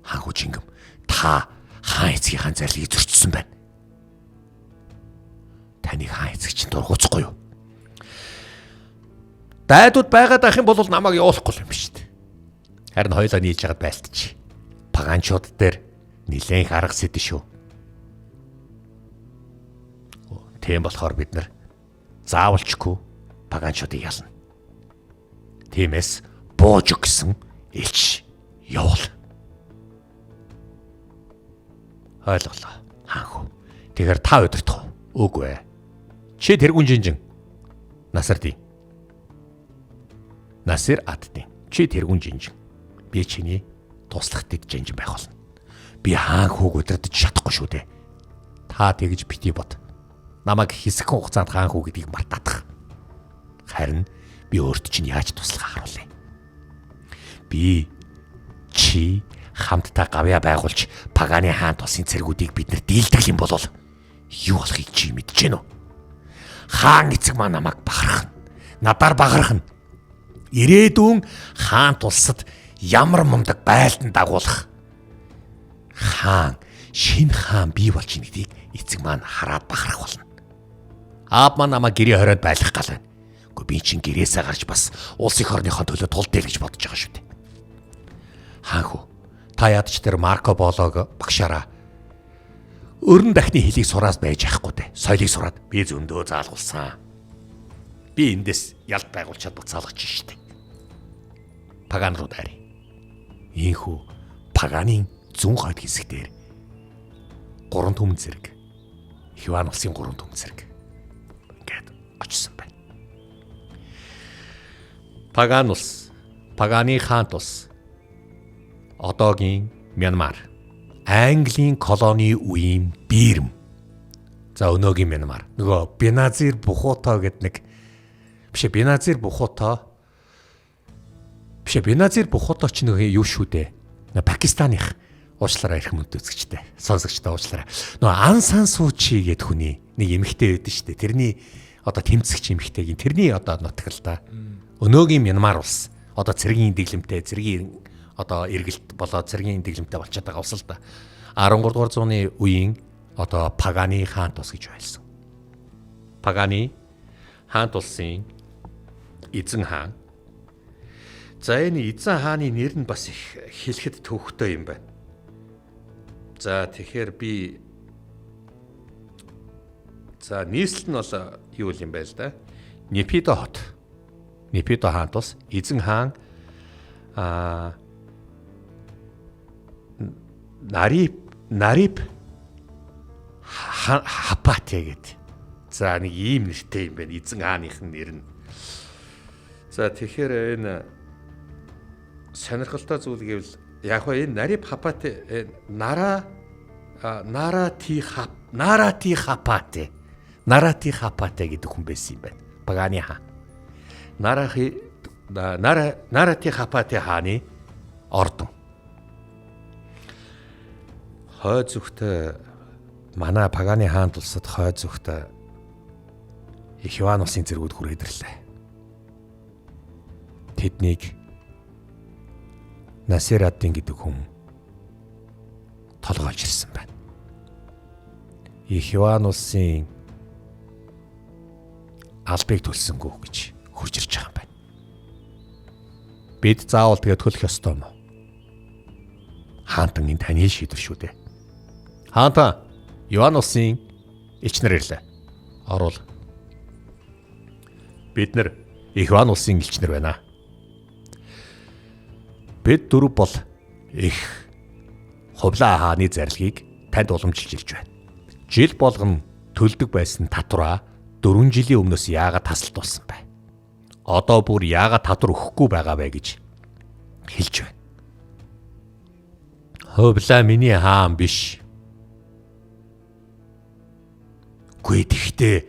Хаангуу чингэм. Та хаан эцгийнхаа зарлыг зөрчсөн байна. Таныг хаан эцэг чинь дургуцахгүй юу? Дайдууд байгаад ах юм бол намайг явуулахгүй юм биш үү? Харин хоёлоо нийлж хагаад байлтчих. Паганчууд дээр нилээн арга сэдэн шүү. Тийм болохоор бид нар заавалчгүй паганчуудыг ялна. Тиймээс бууж өгсөн элч явуул. Ойлголоо хаан хүү. Тэгэхээр та удирдах уу? Үгүй ээ. Чи тэргүүн жинжин. Насардын. Насир аддын. Чи тэргүүн жинжин. Би чиний туслахтыг жинжин байх болно. Би хаан хүүг удирдах чадахгүй шүү дээ. Та тэгж бити бод. Намайг хэсэг хугацаанд хаан хүү гэдгийг мартаадах. Харин би өөрт чинь яаж туслахаа харуулъя. Би чи хамтдаа гавья байгуулж Паганы хаан тусын цэргүүдийг бид нар дийлдэг юм бол юу болохыг чи мэдэж гэнэ үү? Хаан эцэг маань намайг бахархна. Надаар бахархна. Ирээдүйн хаан тулсад ямар мундаг байлдан дагуулах. Хаан шинэ хаан бий болж ийн гэдгийг эцэг маань хараад бахарх болно. Аав маань намайг гэрээ хороод байлгах гал байна. Гэхдээ би чинь гэрээсээ гарч бас улс их орныхоо төлөө тулдээ л гэж бодож байгаа шүү дээ. Хаан хүү, та ядч тэр Марко Полог багшаараа өрн дахны хэлийг сураад байж ахгүй дээ. Соёлыг сураад би зөндөө заалгуулсан. Би эндээс ялт байгуулчаад буцаалгач штэ. Паган руу дайрыг. Ийхүү Паганы зүүн хойд хэсгээр 3 түмэн зэрэг. Хиван улсын 3 түмэн зэрэг. Ингээд очсон байна. Паган улс, Паганы хаан улс. Одоогийн Мянмар, Английн колони үеийн Бирм. За өнөөгийн Мянмар. Нөгөө Беназир Бухото гэдэг нэг Беназир Бухото ч нөгөө юу шүү дээ. Пакистаних уучлаарай ирэх мөндөд үзэгчтэй. Сонсогчтой уучлаарай. Нөгөө Ан Сан Суу Чи гэдэг хүний нэг эмэгтэй байдаг шүү дээ. Тэрний одоо тэмцэгч эмэгтэйгийн тэрний одоо нутаг л да. Өнөөгийн Мянмар улс одоо цэргийн дэглэмтэй цэргийн одоо эргэлт болоод цэргийн дэглэмтэй болчиход байгаа улс л да. 13 дугаар зууны үеийн одоо Паганы хаан тус гэж байлсан. Паганы хаан тулсын эзэн хаан. За энэ эзэн хааны нэр нь бас их хэлэхэд төвхтэй юм байна. За тэгэхээр би нийслэл нь бол юу юм бэ л да? Непидо хот. Непидо хаан тус эзэн хаан Нарип Хапате гэдэг. За нэг ийм нэртэй юм байна. Эзэн хааныхын нэр нь. За тэгэхээр энэ сонирхолтой зүйл гэвэл яг хөө энэ Нарип Хапате Нарати Хапате гэдэг хүн байсан юм байна. Паганы хаан. Нарати Хапате хааны ордон. Хой зүгтээ манай Паганы хаан тулсад хой зүгтээ Хиван улсын зэргүүд хүрээд ирлээ. Тэднийг Насир аддын гэдэг хүн толгойлж ирсэн байна. Хиван улсын албыг төлсөнгөө гэж хурж ирж байгаа юм байна. Бид заавал тэгээд төлөх ёстой юм уу? Хаантан энэ таны шийдвэр шүү дээ. Хаантан Хиван улсын элч нар ирлээ. Оруул. Бид нар Хиван улсын элч нар байна. Бид дөрөв бол их Хувлаа хааны зарилгийг танд уламжилж ирж байна. Жил болгон төлдөг байсан татвараа 4 жилийн өмнөөс яагаад тасалдуулсан бэ? Одоо бүр яагаад татвар өгөхгүй байгаа вэ гэж хэлж байна. Хувлаа миний хаан биш. Гэхдээ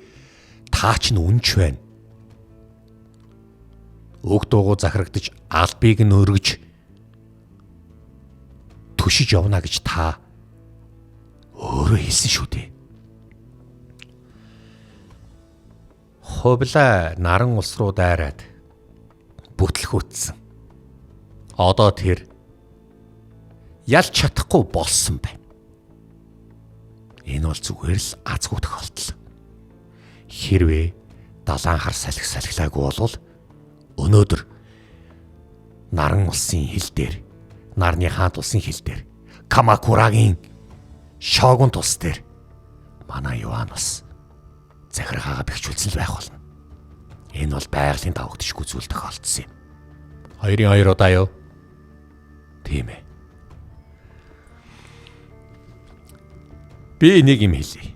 таа ч нүнч байна. Өг дуугуу захирагдаж албыг нь өргөж төшиж явна гэж та өөрөө хэлсэн шүү дээ. Хувлаа наран улс руу дайраад бүтлгүүцсэн. Одоо тэр ялж чадахгүй болсон байна. Энэ бол зүгээр л азгүй тохиолдол. Хэрвээ далайн хар салхилаагүй бол өнөөдөр наран улсын хил дээр, нарны хаан улсын хил дээр, Камакурагийн шогон тус дээр манай Хиван улс захиргаагаа бэхжүүлсэн л байх болно. Энэ бол байгалийн давагдшгүй зүйл тохиолдсон юм. 2-2 удаа юу? Тийм ээ. Би нэг юм хэлье.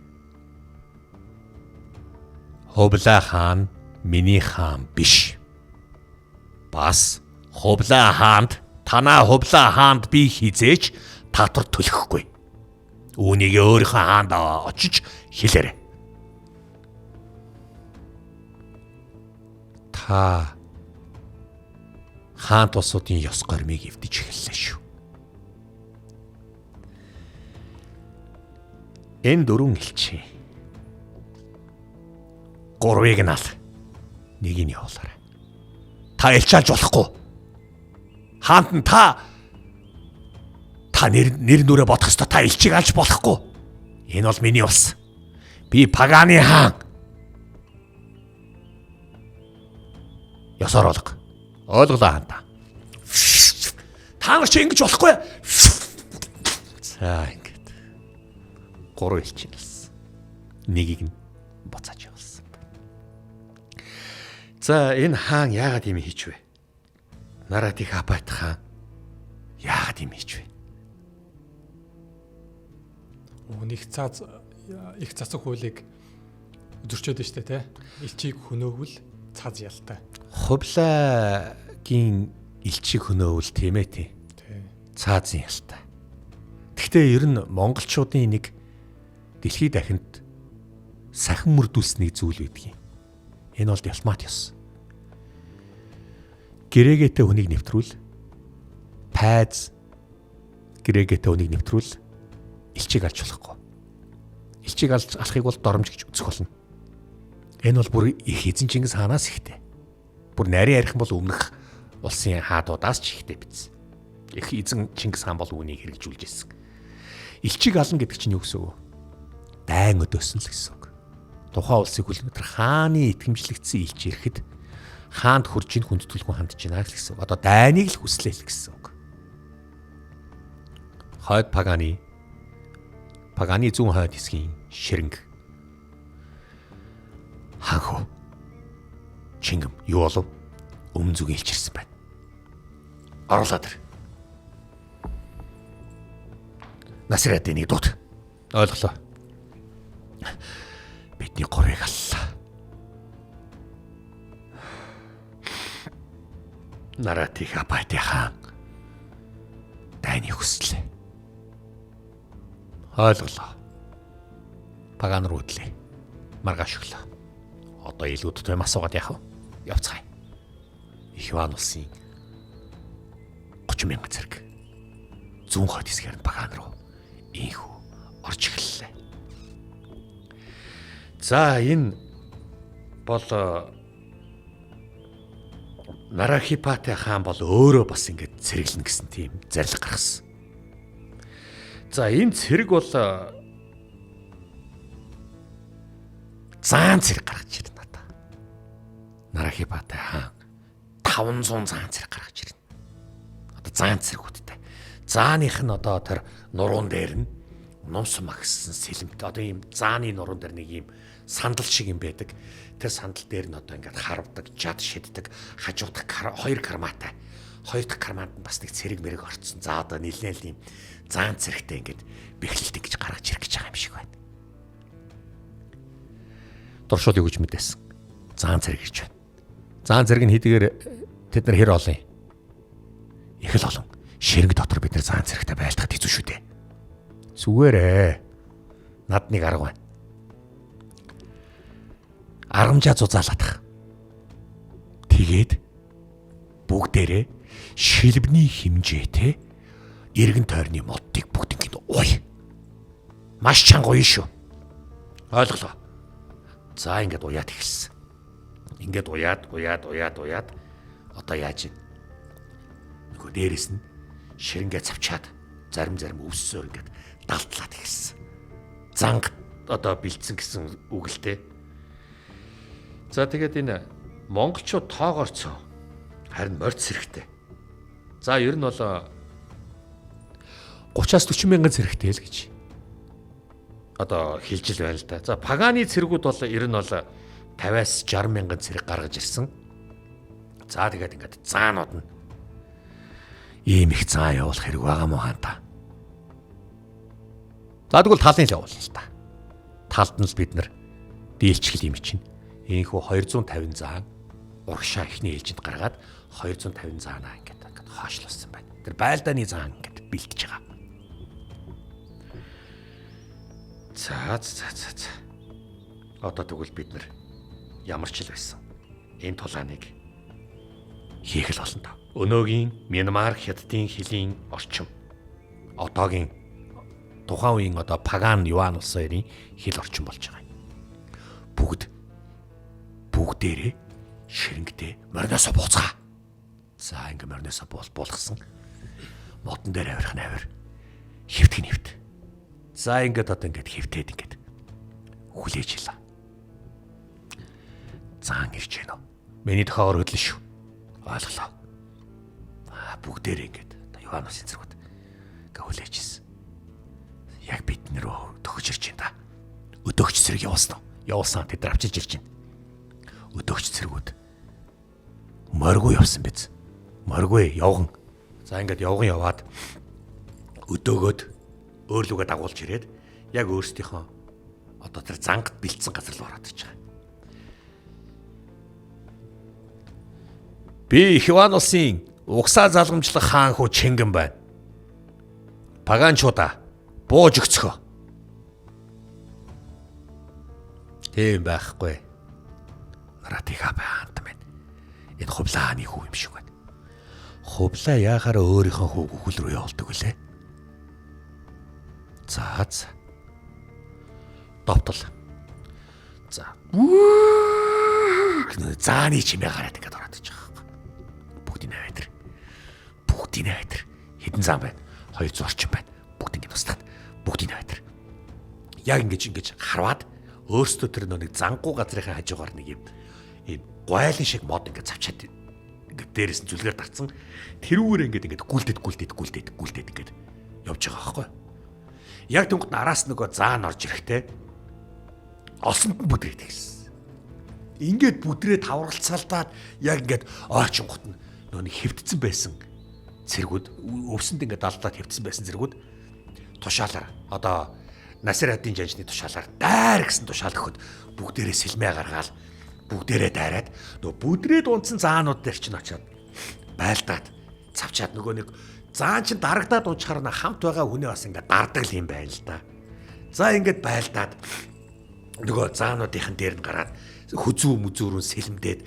Хувлаа хаан миний хаан биш. Бас хувлаа хаанд танаа хувлаа хаанд би хизээч татвар төлөхгүй. Үүнийг өөрийнхөө хаанд очиж хэлээрэй. Та хаан тусуудын ёс гормыг эвдэж эхэллээ шүү. Энэ 4 элчин. 3-ыг нь ал. Нэгийг нь явуулаарай. Та элчаалж болохгүй. Хаанд нь та нэр нүрэ бодох ёстой. Та элчийг алж болохгүй. Энэ бол миний ус. Би Паганы хаан. Ёсоор олго. Ойлголоо хаантаа. Та нар чи ингэж болохгүй. За ингэж. 3 элчин болсон. Нэгийг нь буцааж явуулсан. За энэ хаан яагаад юм хийж вэ? Наратихапат хаан яагаад юм хийж вэ? Их цацаг хуулийг өдөрчөөд нь штэ тий. Элчийг хөнөөвөл цааз ялтай. Хувлагийн элчийг хөнөөвөл тийм ээ тий. Цаазын ялтай. Гэхдээ ер нь монголчуудын нэг дэлхийд дахинд сахин мөрдүүлсний зүйл үүдгийг. Энэ бол дипломат ёс. Гэрээгээтэй хүнийг нэвтрүүл. Пайз гэрээгээтэй хүнийг нэвтрүүл. Элчийг алж болохгүй. Элчийг алахыг бол доромж гэж үзэх болно. Энэ бол бүр их эзэн Чингис хаанаас ихтэй. Бүр нарийн архин бол өмнөх улсын хаадуудаас ч ихтэй биз. Их эзэн Чингис хаан бол үүнийг хэрэгжүүлж ирсэн. Элчийг ална гэдэг чинь юу гэсэн үг вэ? Дайн өдөөсөн л гэсэн үг. Тухайн улсыг хүлэмжлэх хааны итгэмжлэгдсэн элч ирэхэд хаанд хуржийн хүндэтгэлгүй хандж байна гэсэн үг. Одоо дайныг л хүслээ л гэсэн үг. Хойд Паганы зүүн хойд хэсгийн ширэнг. Ханху. Чингэм юу болов? Өмнө зүг илчирсэн байна. Оруулаад ир. Насирадыг дуут. Ойлголоо. Бидний 3-ыг аллаа. Наратихапат хаан дайны хүслээ. Ойлголоо. Паган руу үдлээ. Маргааш өглөө. Одоо илүүд төм асуугаад яах вэ? Явцгаая. Ихван улсын 30,000 зэрэг зүүн хойд хэсгээр нь Паган руу ийхүү орж эхэллээ. За энэ бол Нарахипат хаан бол өөрөө бас ингэж цэрэглэнэ гэсэн тийм зарлиг гаргасан. За энэ цэрэг бол заан цэрэг гаргаж ирнэ надаа. Нарахипат хаан 500 заан цэрэг гаргаж ирнэ. Одоо заан цэргүүдтэй. Зааных нь одоо тэр нуруунд дээр нь нумсан магссан сэлэмт. Одоо ийм зааны нуруунд дээр нэг ийм сандал шиг юм байдаг. Тэр сандал дээр нь одоо ингээд харвдаг, жад шиддэг, хажуудах 2 карматай. 2 дахь карманд нь бас нэг цэрэг мэрэг орцсон. За одоо нэлээд ийм заан цэрэгтэй ингээд бэхлэлтэй гэж гаргаж ирэх гэж байгаа юм шиг байна. Дуршууд юу гэж мэдээсэн. Заан цэрэг гэж байна. Заан цэрэг нь хэдийгээр тэд нар хэр олон юм. Их л олон. Ширэнг дотор бид нар заан цэрэгтэй байлдахад хэцүү шүү дээ. Зүгээрээ. Над нэг арга байна. Аргамжаа зузаалах. Тэгээд бүгдээрээ шилбэний хэмжээтэй эргэн тойрны модыг бүгдийг ууя. Маш чанга ууя шүү. Ойлголоо. За ингээд уяад эхэлсэн. Ингээд уяад. Одоо яаж юм? Нөгөө дээрэс нь ширэнгээ цавчаад зарим өвссөөр ингээд далтлаад эхэлсэн. Занг одоо бэлдсэн гэсэн үг л дээ. За тэгээд энэ монголчууд тоогоорцоо харин морд зэрэгтэй. За ер нь бол 30-аас 40 мянган зэрэгтэй л гэж одоо хэлж л байна л да. За Паганы цэргүүд бол ер нь бол 50-аас 60 мянган цэрэг гаргаж ирсэн. За тэгээд ингээд заанууд нь ийм их зан явуулах хэрэг байгаа мó хаантаа. За тэгвэл талын л явуулна л та. Талд нь л бид нар дийлчгэл юм чинь. Ийхүү 250 заан урагшаа ихний ээлжинд гаргаад 250 заанаа ингээд хоошлуулсан байна. Тэр байлдааны заан ингээд бэлтэж байгаа. За. Одоо тэгвэл бид нар ямар ч л байсан энэ тулааныг хийх л болно та. Өнөөгийн Мянмар хятадын хилийн орчим. Одоогийн тухайн үеийн одоо Паган Юан улсын эрийн хил орчим болж байгаа. Бүгдээрээ ширэнгтэй морноосоо бууцгаа. За ингээ морноосоо буулгасан. Модон дээр авирах навир. Хөвт. За ингээд одоо ингээд хөвтээд ингээд хүлээж илаа. Заан ирж гэнэ. Миний тохиогоор хөдлөн шүү. Ойлголоо. Бүгдээрээ ингээд одоо Юаносын зэргүүд ингээ хүлээжсэн. Яг бид нэрөө төгөж ирж байна да. Өдөөгч зэрэг явуулсан тэд нар авчиж ирж байна. Өдөөгч зэргүүд моргүй явсан биз. Моргүй явган. За ингээд явган яваад өдөөгөөд өөрлөгөө дагуулж ирээд яг өөрсдийнхөө одоо тэр зангад бэлдсэн газар руу ороод иж байгаа. Би Юан улсын угсаа залгамжлах хаан хүү Чингэн байна. Паганчуудаа бууж өгцгөө. Тийм байхгүй. Наратиха баант байна. Энэ хувлааны хүү юм шиг байна. Хувлаа яахаараа өөрийнхөө хүүг үхэл рүү явуулдаг үлээ. За. Довтол. За. Зааны чимээ гараад ингээд ороод иж байгаа. Бүгдийн авайтар. Хэдэн зам байна? 200 орчим байна. Бүгд ингээд тусдаад. Бүгдийн авайтар. Яг ингэж харваад өөрсдөө тэр нэг зангуу газрынхаа хажуугаар нэг юм гойлын шиг мод ингээд завчаад ингээд дээрээс нь зүлгээр дарцсан. Тэрүүгээр ингээд гүлдэд ингээд явж байгаа байхгүй. Яг тэнгууд араас нөгөө заан орж ирэхтэй олсонд нь бүдрээд хэлсэн. Ингээд бүдрээд тавралцаалдаад яг ингээд ойчингот нь нөгөө нэг хэвтцэн байсан цэргүүд өвсөнд ингээд алдаад хэвтцэн байсан цэргүүд тушаалаар одоо Насирадын жанжны тушаалаар дайр гэсэн тушаал өгөхөд бүгдээрээ сэлмээ гаргаал бүгдээрээ дайраад нөгөө бүдрээд унтсан заанууд дээр чинь очиод байлдаад цавчаад нөгөө нэг заан чинь дарагдаад унчхаар хамт байгаа хүнээ бас ингээд дардаг юм байна л да. За ингээд байлдаад нөгөө заануудынхан дээр нь гараад хүзүү мүзүүрүүн сэлмдээд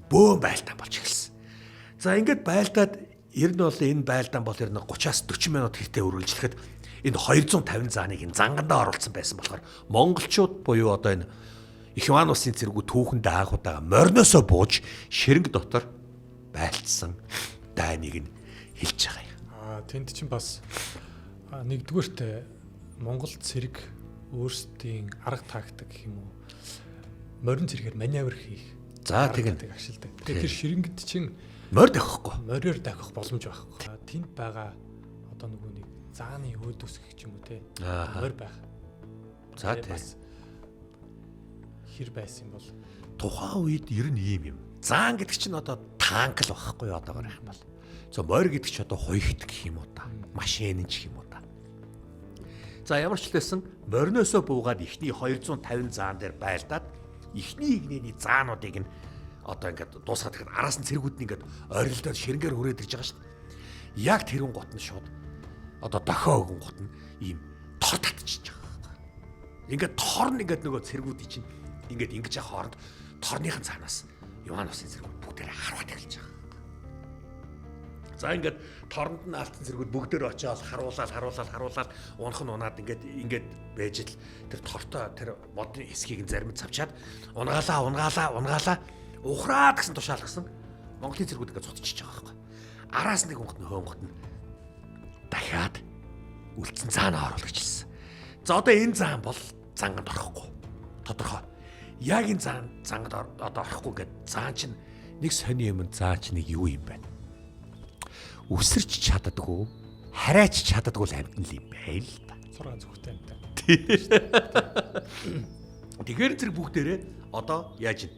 бөөн байлдаан болж эхэлсэн. За ингээд байлдаад ер нь бол энэ байлдаан бол ер нь 30-аас 40 минут хэртээ үргэлжлэхэд энэ 250 зааныг энэ зангандаа оруулсан байсан болохоор монголчууд буюу одоо энэ Юан улсын цэргүүд түүхэндээ анхудаага морноосоо бууж ширэнг дотор байлцсан дайныг нь хэлж байгаа юм. Тэнд чинь бас нэгдүгээрт Монгол цэрэг өөрсдийн арга тактик гэх юм уу морин цэрэгээр маневр хийх. За тэгээд ашигладаг. Тэгэхээр ширэнгд чинь морь давхгүй. Мориор давхих боломж байхгүй. Тэнд байгаа одоо нөгөө нэг зааны өөд үсгэх ч юм уу те. Морь байх. За тийм. Хэр байсан бол тухайн үед ер нь ийм юм. Заан гэдэг чинь одоо танк л байхгүй одоогоор их бол. За морь гэдэг чинь одоо хуйхт гэх юм уу та. Машин ч гэх юм уу та. За ямар ч лсэн морноосоо буугаад ихний 250 заан дээр байлдаад ихний игнэний заануудыг нь одоо ингээд дуусгаад ихэд араас нь цэргүүд нь ингээд ойролдоод ширэнгээр хүрээд ирж байгаа шүү дээ. Яг тэрүүн гот нь шууд одоо дохио өгөн гот нь ийм тор татчихж байгаа. Ингээд тор нь ингээд нөгөө цэргүүдийн чинь ингээд ингэж явах хооронд торныхын цаанаас Юан улсын цэргүүд бүгдээрээ харваад эхэлж байгаа. За ингээд торнд нь алтан цэргүүд бүгдээр очиод харуулаад унах нь унаад ингээд байж л тэр тортой тэр модны хэсгийг заримд цавчаад унгаалаа ухраад гэсэн тушаал гсэн Монголын цэргүүд ингээд цутчихж байгаа байхгүй. Араас нэг унгот нь хөөнгот нь дахиад үлдсэн цаанаа оруулах гэсэн. За одоо энэ заан бол занганд орохгүй. Тодорхой. Яг энэ зангад одоо орохгүй гэд заан чинь нэг сони юм заан чинь нэг юу юм байна. Үсэрч чаддаггүй, хараач чаддаггүй л амтан л юм байл л та. 6 зүгтэй амтан. Тэгэхээр зэрэг бүгдээрээ одоо яаж ийн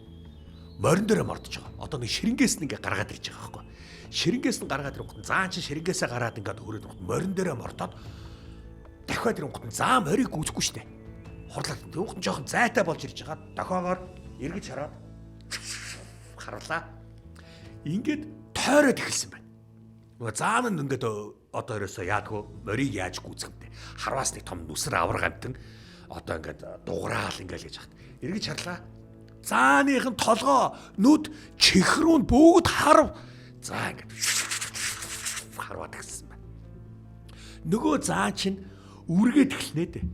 морин дээрээ мордож байгаа. Одоо нэг ширэнгээс нь ингээ гаргаад ирж байгаа байхгүй. Ширэнгээс нь гаргаад ирэнгүүт заан чинь ширэнгээсээ гараад ингээд хөрөөд морин дээрээ мордоод дахиад ирэнгүүт заан морийг гүйцэхгүй штэ. Хурлаад түүхэн жоохон зайтай болж ирж байгаа. Дохоогоор эргэж хараад харуулаа. Ингээд тойроод эхэлсэн байна. Нөгөө заан нь ингээд одоо ерөөсөө яадгүй морийг яаж гүйцэх юм бэ? Харваас нэг том нүсэр авраг амтан одоо ингээд дуграал ингээд гэж хат. Эргэж харлаа. Зааныхын толгоо нүд чихрүүн бүгд харав. За ингээд харваад гисэн байна. Нөгөө заан чинь үргээд эхлэнэ дээ.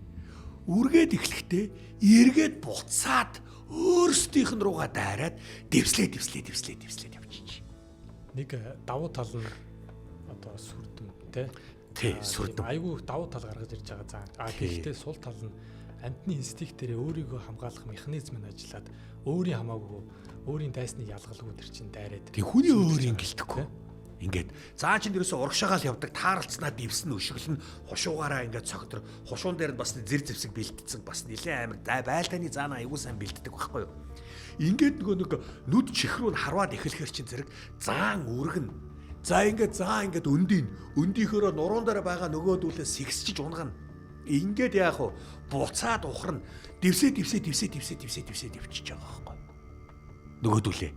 Үргээд эхлэхдээ эргээд буцаад өөрсдийнх нь руугаа дайраад дэвслээ явчих. Нэг давуу тал нь одоо сүрдэм те. Тий, сүрдэм. Айгүй давуу тал гаргаж ирж байгаа заа. Гэхдээ сул тал нь амьтны инстинктээр өөрийгөө хамгаалах механизм нь ажиллаад өөрийн хамаагүй өөрийн дайсныг ялгалгүй төр чин дайраад. Тэг хүний өөрийн гэлтэхгүй. Ингээд заа чин дээрээс урагшаагаал явдаг тааралцнаа дивсэн өшөглөн хушуугаараа ингээд цогтор хушуун дээр нь бас зэр зэвсэг бэлтцсэн бас нэлээд амар байлдааны заана аягүй сайн бэлддэг байхгүй юу. Ингээд нөгөө нэг нүд чихрүү нь харваад эхлэхэр чин зэрэг заан үргэн. За ингээд өндийнхөөрөө нуруунд дээр байгаа нөгөөдүүлээ сэгсчиж унгана. Ингээд яах вэ? Буцаад ухарна. Дэвсээ явчихж байгаа байхгүй. Нөгөөдүүлээ.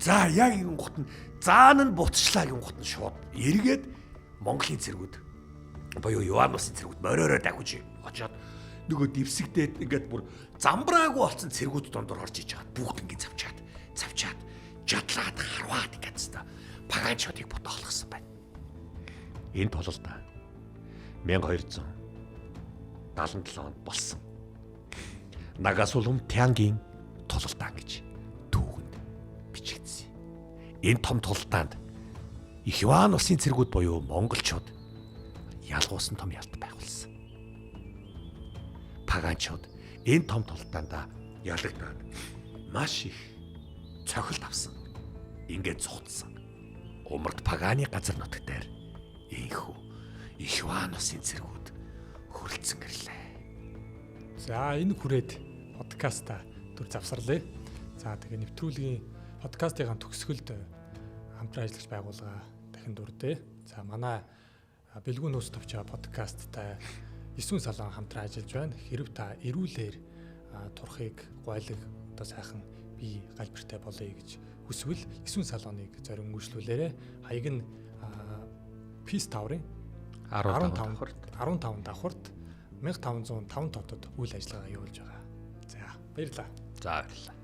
За яг юм гот нь заан нь буцчлаа юм гот нь шууд эргээд Монголын цэргүүд боёо Юаносын цэргүүд мориороо дахиж очоод нөгөө дэвсэгдээд ингээд бүр замбраагүй болсон цэргүүд дондор орж иж байгаа. Бүгд ингээд завчаад жадлаад харваад ингээд хэвээр паганчуудыг бодоолгосон байна. Энэ тололт 1277 онд болсон. Нагасулам Тянгийн тололтаа гэж түүхэнд бичигдсэн. Энэ том тололтонд их Иван улсын цэргүүд буюу монголчууд ялгуусан том ялт байгуулсан. Паганчууд энэ том тололтонд ялагдаад маш их цохилт авсан. Ингээд зугтсан. Умард паганы газар нутаг дээр ийхүү их Иван улсын цэргүүд хөрөлцөн ирлээ. За энэ хүрээд подкаста төр завсарлаа. За тэгээ нэвтрүүлгийн подкастын төгсгөлд хамтран ажиллаж байгуулга дахин дурдээ. За манай бэлгүүн нөөц товчоо подкасттай 9 салон хамтран ажиллаж байна. Хэрв та эрүүлэр турхыг гойлог одоо сайхан бие галбиртай болъё гэж хүсвэл 9 салоныг зорин үйлчлүүлээрэ. Хаяг нь Peace Tower-ын 15 давхарт 1505 дотод үйл ажиллагаа явуулж байгаа. За баярлалаа. За баярлалаа.